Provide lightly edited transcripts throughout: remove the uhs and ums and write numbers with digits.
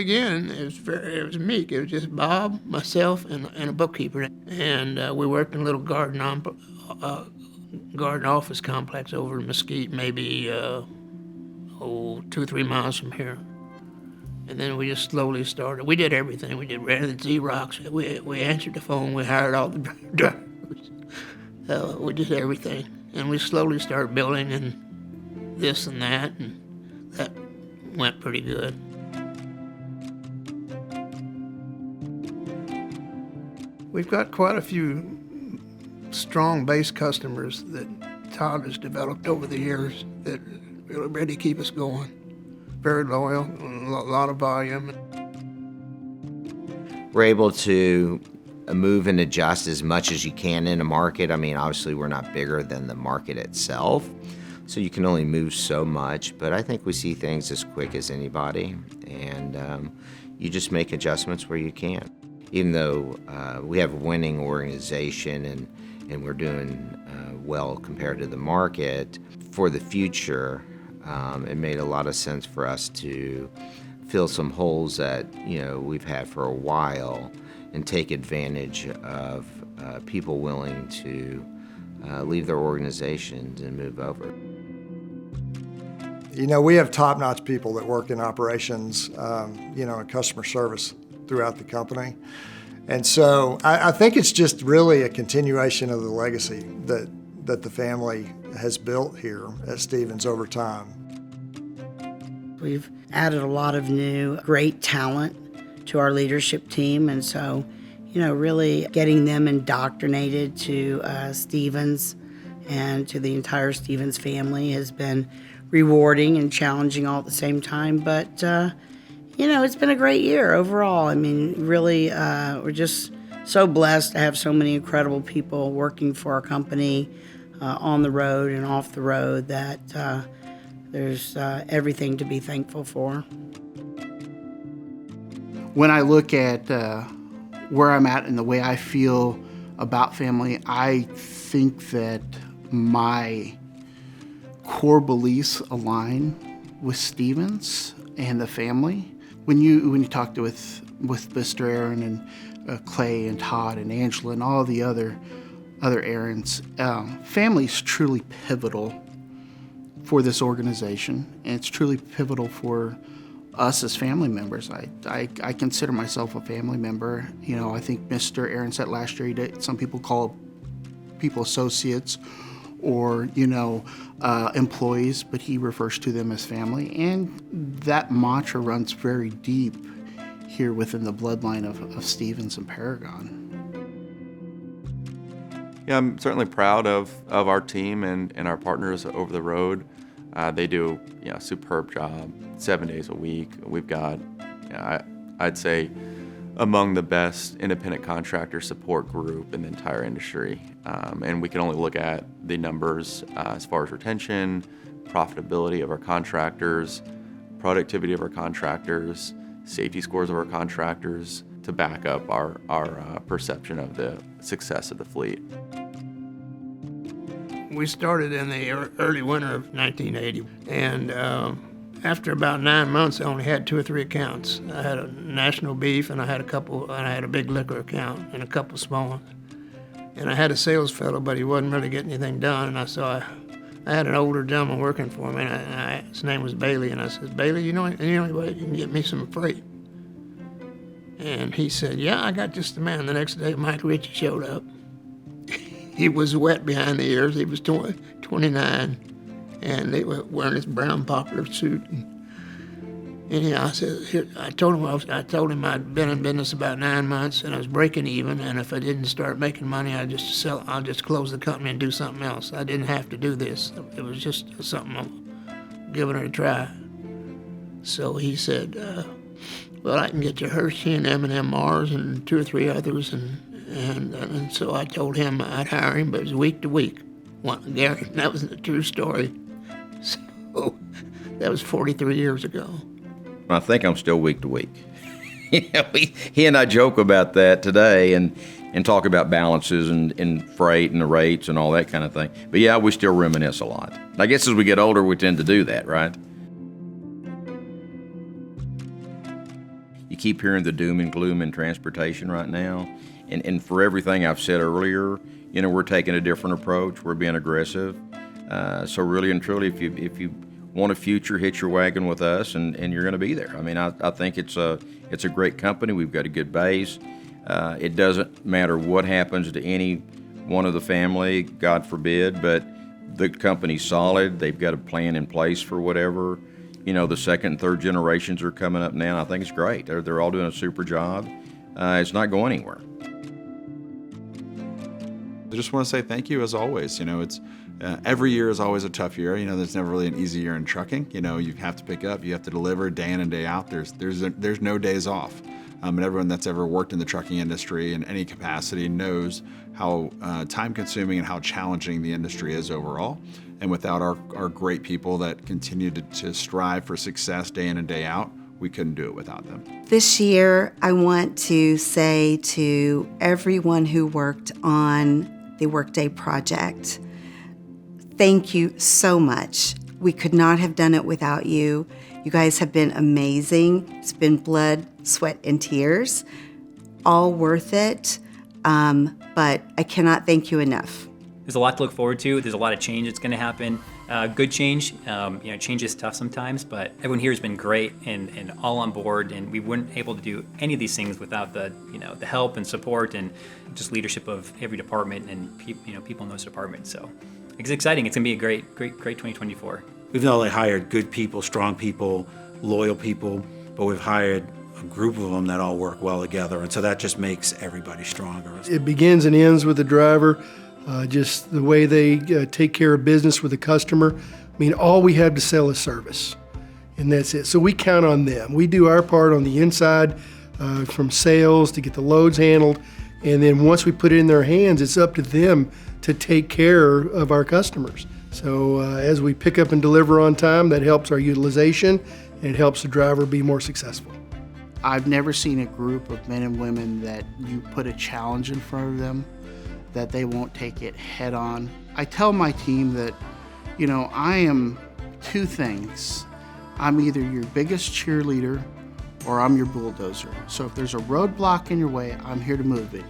began, it was meek. It was just Bob, myself, and a bookkeeper. And we worked in a little garden office complex over in Mesquite, maybe 2-3 miles from here. And then we just slowly started. We did everything. We ran the Xerox. We answered the phone. We hired all the drivers. We did everything. And we slowly started building and this and that, and that went pretty good. We've got quite a few strong base customers that Todd has developed over the years that really ready to keep us going. Very loyal, a lot of volume. We're able to move and adjust as much as you can in a market. I mean, obviously we're not bigger than the market itself, so you can only move so much, but I think we see things as quick as anybody, and you just make adjustments where you can. Even though we have a winning organization and we're doing well compared to the market, for the future, it made a lot of sense for us to fill some holes that we've had for a while and take advantage of people willing to leave their organizations and move over. We have top-notch people that work in operations, and customer service throughout the company. And so I think it's just really a continuation of the legacy that the family has built here at Stephens over time. We've added a lot of new great talent to our leadership team, and so really getting them indoctrinated to Stephens and to the entire Stephens family has been rewarding and challenging all at the same time, but it's been a great year overall. I mean, really, we're just so blessed to have so many incredible people working for our company on the road and off the road that there's everything to be thankful for. When I look at where I'm at and the way I feel about family, I think that my core beliefs align with Stephens and the family. When you talk with Mr. Aaron and Clay and Todd and Angela and all the other Aarons, family is truly pivotal for this organization, and it's truly pivotal for us as family members. I consider myself a family member. I think Mr. Aaron said last year, some people call people associates or employees, but he refers to them as family, and that mantra runs very deep here within the bloodline of Stephens and Paragon. Yeah, I'm certainly proud of our team and our partners over the road. They do a superb job 7 days a week. We've got, I'd say, among the best independent contractor support group in the entire industry. And we can only look at the numbers as far as retention, profitability of our contractors, productivity of our contractors, safety scores of our contractors to back up our perception of the success of the fleet. We started in the early winter of 1980, and after about 9 months, I only had 2 or 3 accounts. I had a national beef, and I had a big liquor account, and a couple small ones. And I had a sales fellow, but he wasn't really getting anything done. And I had an older gentleman working for me, and his name was Bailey. And I said, Bailey, you know any way you can get me some freight? And he said, yeah, I got just the man. The next day, Mike Ritchie showed up. He was wet behind the ears. He was 29, and they were wearing this brown poplar suit. Anyhow, I told him I'd been in business about 9 months, and I was breaking even. And if I didn't start making money, I'll just close the company and do something else. I didn't have to do this. It was just something I'm giving it a try. So he said, well, I can get you Hershey and M&M Mars and 2 or 3 others, and so I told him I'd hire him, but it was week to week. Gary, that was a true story. So that was 43 years ago. I think I'm still week to week. He and I joke about that today and talk about balances and freight and the rates and all that kind of thing. But yeah, we still reminisce a lot. I guess as we get older, we tend to do that, right? you keep hearing the doom and gloom in transportation right now. And for everything I've said earlier, we're taking a different approach. We're being aggressive. So really and truly, if you want a future, hitch your wagon with us, and you're going to be there. I mean, I think it's a great company. We've got a good base. It doesn't matter what happens to any one of the family, God forbid, but the company's solid. They've got a plan in place for whatever. The second and third generations are coming up now. I think it's great. They're all doing a super job. It's not going anywhere. I just want to say thank you as always. It's every year is always a tough year. There's never really an easy year in trucking. You have to pick up, you have to deliver day in and day out. There's no days off. And everyone that's ever worked in the trucking industry in any capacity knows how time-consuming and how challenging the industry is overall. And without our great people that continue to strive for success day in and day out, we couldn't do it without them. This year, I want to say to everyone who worked on the Workday project, thank you so much. We could not have done it without you. You guys have been amazing. It's been blood, sweat, and tears, all worth it. But I cannot thank you enough. There's a lot to look forward to. There's a lot of change that's going to happen. Good change. Change is tough sometimes, but everyone here has been great and all on board. And we weren't able to do any of these things without the help and support and just leadership of every department and people in those departments. So it's exciting. It's going to be a great 2024. We've not only hired good people, strong people, loyal people, but we've hired a group of them that all work well together, and so that just makes everybody stronger. It begins and ends with the driver, just the way they take care of business with the customer. I mean, all we have to sell is service, and that's it. So we count on them. We do our part on the inside from sales to get the loads handled, and then once we put it in their hands, it's up to them to take care of our customers. So as we pick up and deliver on time, that helps our utilization, and it helps the driver be more successful. I've never seen a group of men and women that you put a challenge in front of them, that they won't take it head on. I tell my team that, I am two things. I'm either your biggest cheerleader or I'm your bulldozer. So if there's a roadblock in your way, I'm here to move it.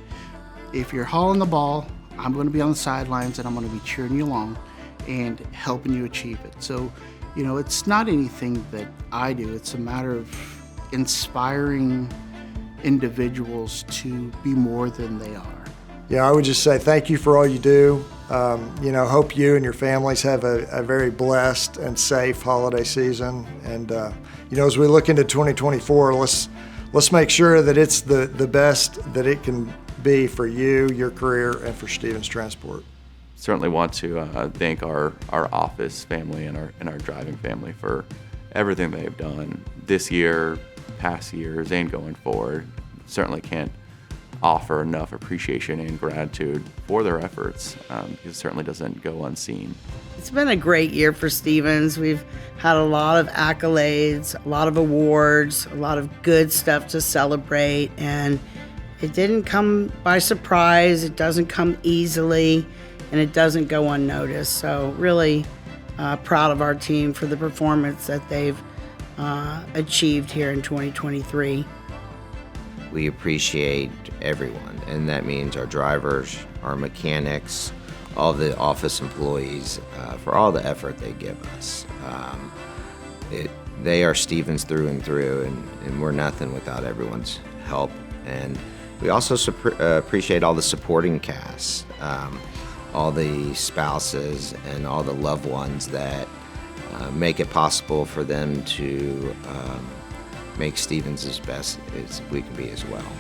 If you're hauling the ball, I'm going to be on the sidelines and I'm going to be cheering you along and helping you achieve it. So, it's not anything that I do. It's a matter of inspiring individuals to be more than they are. Yeah, I would just say thank you for all you do. Hope you and your families have a very blessed and safe holiday season. And, as we look into 2024, let's make sure that it's the best that it can be for you, your career, and for Stevens Transport. Certainly want to thank our office family and our driving family for everything they've done this year, past years, and going forward. Certainly can't offer enough appreciation and gratitude for their efforts. It certainly doesn't go unseen. It's been a great year for Stevens. We've had a lot of accolades, a lot of awards, a lot of good stuff to celebrate, and it didn't come by surprise. It doesn't come easily, and it doesn't go unnoticed. So really proud of our team for the performance that they've achieved here in 2023. We appreciate everyone, and that means our drivers, our mechanics, all the office employees for all the effort they give us. They are Stevens through and through, and we're nothing without everyone's help. And we also appreciate all the supporting cast, all the spouses and all the loved ones that make it possible for them to make Stevens as best as we can be as well.